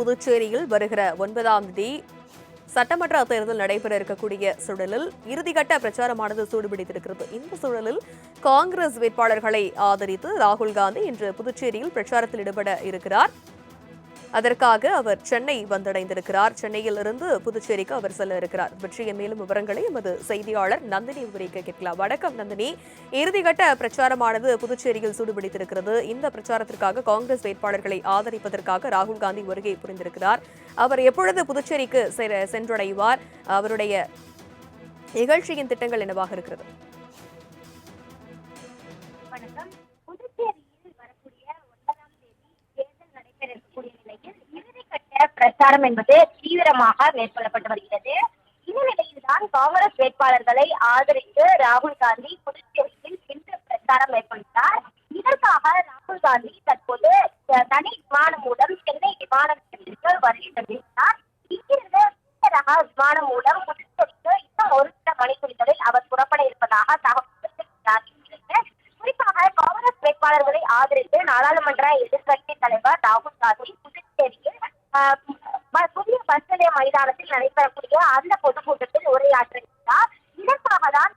புதுச்சேரியில் வருகிற 9ஆம் தேதி சட்டமன்ற தேர்தல் நடைபெற இருக்கக்கூடிய சூழலில் இறுதிக்கட்ட பிரச்சாரமானது சூடுபிடித்திருக்கிறது. இந்த சூழலில் காங்கிரஸ் வேட்பாளர்களை ஆதரித்து ராகுல் காந்தி இன்று புதுச்சேரியில் பிரச்சாரத்தில் ஈடுபட இருக்கிறார். அதற்காக அவர் சென்னை வந்தடைந்திருக்கிறார். சென்னையில் இருந்து புதுச்சேரிக்கு அவர் செல்ல இருக்கிறார். பற்றிய மேலும் விவரங்களை எமது செய்தியாளர் நந்தினி விவரிக்க கேட்கலாம். வணக்கம் நந்தினி. இறுதிக்கட்ட பிரச்சாரமானது புதுச்சேரியில் சூடுபிடித்திருக்கிறது. இந்த பிரச்சாரத்திற்காக காங்கிரஸ் வேட்பாளர்களை ஆதரிப்பதற்காக ராகுல் காந்தி வருகை புரிந்திருக்கிறார். அவர் எப்பொழுது புதுச்சேரிக்கு சென்றடைவார்? அவருடைய நிகழ்ச்சியின் திட்டங்கள் என்னவாக இருக்கிறது? பிரச்சாரம் என்பது தீவிரமாக மேற்கொள்ளப்பட்டு வருகிறது. இந்த நிலையில்தான் காங்கிரஸ் வேட்பாளர்களை ஆதரித்து ராகுல் காந்தி புதுச்சேரியில் இன்று பிரச்சாரம் மேற்கொண்டார். இதற்காக ராகுல் காந்தி தற்போது தனி விமானம் மூலம் சென்னை விமான நிலையத்திற்கு வருகை தந்திருக்கிறார். இங்கிருந்து ரக விமானம் மூலம் புதுச்சேரிக்கு இன்னும் ஒரு சில மணித்துளிகளில் அவர் புறப்பட இருப்பதாக தகவல். குறிப்பாக காங்கிரஸ் வேட்பாளர்களை ஆதரித்து நாடாளுமன்ற எதிர்க்கட்சி தலைவர் ராகுல் காந்தி புதுச்சேரியில் புதிய பஸ் நிலைய மைதானத்தில் நடைபெறக்கூடிய அந்த பொதுக்கூட்டத்தில் உரையாற்றுகிறார். இதற்காக தான்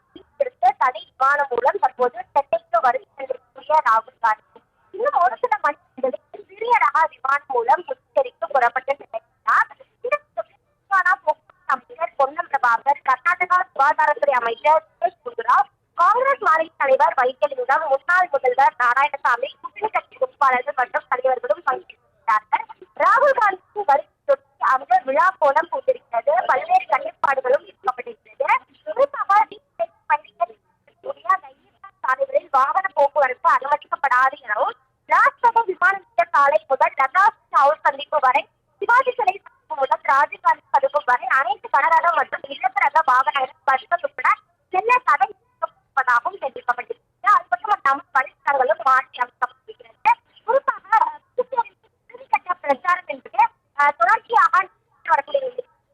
தனி விமானம் மூலம் தற்போது சென்னைக்கு வருகை தந்திருக்கக்கூடிய ராகுல் காந்தி இன்னும் ஒரு சில மணிகளில் சிறிய ரக விமானம் மூலம் புதுச்சேரிக்கு புறப்பட்டு சென்றார். அமைச்சர் பொன்னம் பிரபாகர், கர்நாடகா சுகாதாரத்துறை அமைச்சர் குஜராத், காங்கிரஸ் மாநில தலைவர் வைத்தியலிங்கம், முன்னாள் முதல்வர் நாராயணசாமி, கூட்டணி கட்சி பொறுப்பாளர்கள் மற்றும் தலைவர்களும் பங்கேற்கிறார்கள். ராகுல் காந்திக்கு வருகை அங்கு விழா கோலம் பூத்திருக்கிறது. பல்வேறு கட்டுப்பாடுகளும் விதிக்கப்பட்டிருக்கிறது. குறிப்பாக சாலைகளில் வாகன போக்குவரத்து அனுமதிக்கப்படாது எனவும், ராஜ்பவன் விமான நிலைய சாலை முதல் லதாஸ் ஹவுஸ் சந்திப்பு வரை, சிவாஜி சிலை முதல் ராஜீவ்காந்தி சதுக்கம் வரை அனைத்து கனரக மற்றும் இலக்கரக வாகனங்கள் பஸ்கள் உட்பட செல்ல தடை விதிக்கப்பட்டிருப்பதாகவும் தெரிவிக்கப்பட்டிருக்கிறது. அது மட்டுமல்லாமல் வழித்தடங்களும் மாற்றி அமைக்கப்பட்டிருக்கிறது. குறிப்பாக பிரச்சாரம் என்பது தொடர்ச்சியாக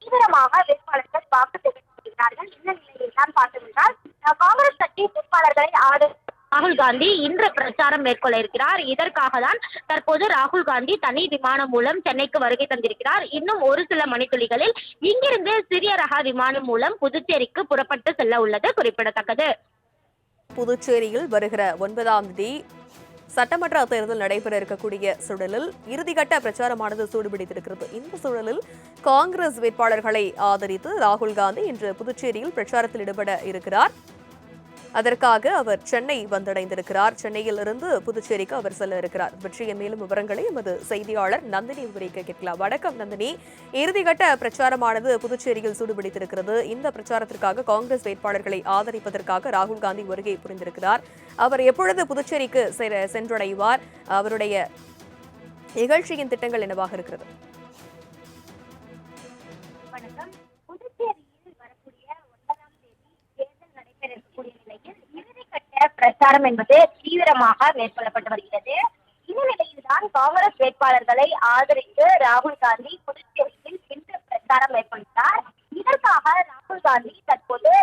தீவிரமாக வேட்பாளர்கள் வாக்கு தெரிவிக்கிறார்கள். இந்த நிலையில் தான் பார்த்தோம்னால் காங்கிரஸ் கட்சி வேட்பாளர்களை ஆதரித்து ராகுல் காந்தி இன்று பிரச்சாரம் மேற்கொள்ள இருக்கிறார். இதற்காக தான் தற்போது ராகுல் காந்தி தனி விமானம் மூலம் சென்னைக்கு வருகை தந்திருக்கிறார். இன்னும் ஒரு சில மணித்துளிகளில் இங்கிருந்து சிறிய ரக விமானம் மூலம் புதுச்சேரிக்கு புறப்பட்டு செல்ல உள்ளது குறிப்பிடத்தக்கது. புதுச்சேரியில் வருகிற 9ஆம் தேதி சட்டமன்ற தேர்தல் நடைபெற இருக்கக்கூடிய சூழலில் இறுதிக்கட்ட பிரச்சாரமானது சூடுபிடித்திருக்கிறது. இந்த சூழலில் காங்கிரஸ் வேட்பாளர்களை ஆதரித்து ராகுல் காந்தி இன்று புதுச்சேரியில் பிரச்சாரத்தில் ஈடுபட இருக்கிறார். அதற்காக அவர் சென்னை வந்தடைந்திருக்கிறார். சென்னையில் இருந்து புதுச்சேரிக்கு அவர் செல்ல இருக்கிறார். பற்றிய மேலும் விவரங்களை எமது செய்தியாளர் நந்தினி விவரிக்க கேட்கலாம். வணக்கம் நந்தினி. இறுதிக்கட்ட பிரச்சாரமானது புதுச்சேரியில் சூடுபிடித்திருக்கிறது. இந்த பிரச்சாரத்திற்காக காங்கிரஸ் வேட்பாளர்களை ஆதரிப்பதற்காக ராகுல் காந்தி வருகை புரிந்திருக்கிறார். அவர் எப்பொழுது புதுச்சேரிக்கு சென்றடைவார்? அவருடைய நிகழ்ச்சியின் திட்டங்கள் என்னவாக இருக்கிறது? பிரச்சாரம் என்பது தீவிரமாக மேற்கொள்ளப்பட்டு வருகிறது. இந்த நிலையில்தான் காங்கிரஸ் வேட்பாளர்களை ஆதரித்து ராகுல் காந்தி புதுச்சேரியில் இன்று பிரச்சாரம் மேற்கொண்டார். இதற்காக ராகுல் காந்தி தற்போது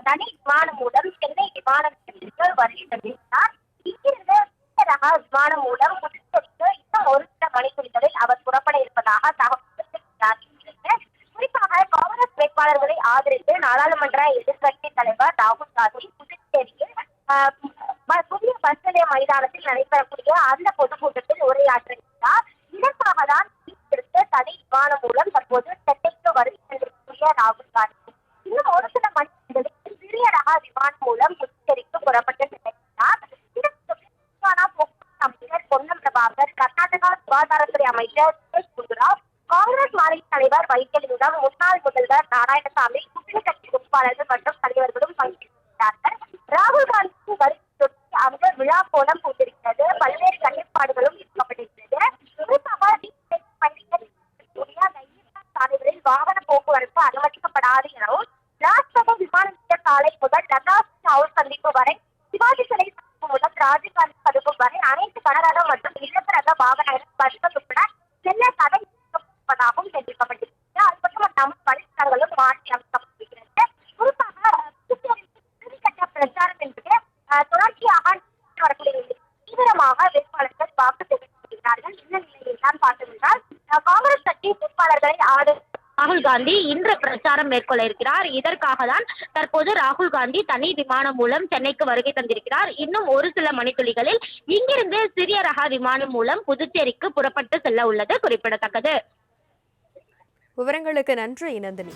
தனி விமானம் மூலம் சென்னை விமான நிலையத்திற்கு வருகை தந்திருக்கிறார். இங்கிருந்து ரக விமானம் மூலம் புதுச்சேரிக்கு இன்னும் ஒரு சில மணித்துளிகளில் அவர் புறப்பட இருப்பதாக தகவல். குறிப்பாக காங்கிரஸ் வேட்பாளர்களை ஆதரித்து நாடாளுமன்ற எதிர்க்கட்சி தலைவர் ராகுல் காந்தி புதுச்சேரியில் புதிய பஸ் நிலைய மைதானத்தில் நடைபெறக்கூடிய அந்த பொதுக்கூட்டத்தில் உரையாற்றுகிறார். இதற்காக தான் தனி விமானம் மூலம் தற்போது சென்னைக்கு வருகை தந்திருக்கக்கூடிய ராகுல் காந்தி இன்னும் ஒரு சில மணிகளில் சிறிய ரக விமானம் மூலம் புதுச்சேரிக்கு புறப்பட்டு சென்றார். அமைச்சர் பொன்னம் பிரபாகர், கர்நாடகா சுகாதாரத்துறை அமைச்சர் குஜராத், காங்கிரஸ் மாநில தலைவர் வைத்தியலிங்கம், முன்னாள் முதல்வர் நாராயணசாமி, கூட்டணி கட்சி பொறுப்பாளர்கள் மற்றும் தலைவர்களும் பங்கேற்கிறார்கள். ராகுல் காந்திக்கு வருகை அங்கு விழா கோலம் பூத்திருக்கிறது. பல்வேறு கட்டுப்பாடுகளும் விதிக்கப்பட்டிருக்கிறது. குறிப்பாக சாலைகளில் வாகன போக்குவரத்து அனுமதிக்கப்படாது எனவும், ராஜ்பவன் விமான நிலைய சாலை முதல் லதாஸ் ஹவுஸ் சந்திப்பு வரை, சிவாஜி சிலை முதல் ராஜீவ்காந்தி சதுக்கம் வரை அனைத்து கனரக மற்றும் இலக்கரக வாகனங்கள் பஸ்கள் உட்பட செல்ல தடை விதிக்கப்பட்டிருப்பதாகவும் தெரிவிக்கப்பட்டிருக்கிறது. அது மட்டுமல்லாமல் வழித்தடங்களும் மாற்றி அமைக்கப்பட்டிருக்கிறது. குறிப்பாக பிரச்சாரம் என்பது தொடர்ச்சியாக தீவிரமாக வேட்பாளர்கள் வாக்கு தெரிவிக்கிறார்கள். இந்த நிலையில் தான் பார்த்தோம்னால் காங்கிரஸ் கட்சி வேட்பாளர்களை ஆதரித்து ராகுல் காந்தி இன்று பிரச்சாரம் மேற்கொள்ள இருக்கிறார். இதற்காக தான் தற்போது ராகுல் காந்தி தனி விமானம் மூலம் சென்னைக்கு வருகை தந்திருக்கிறார். இன்னும் ஒரு சில மணித்துளிகளில் இங்கிருந்து சிறிய ரக விமானம் மூலம் புதுச்சேரிக்கு புறப்பட்டு செல்ல உள்ளது குறிப்பிடத்தக்கது. விவரங்களுக்கு நன்றி நந்தினி.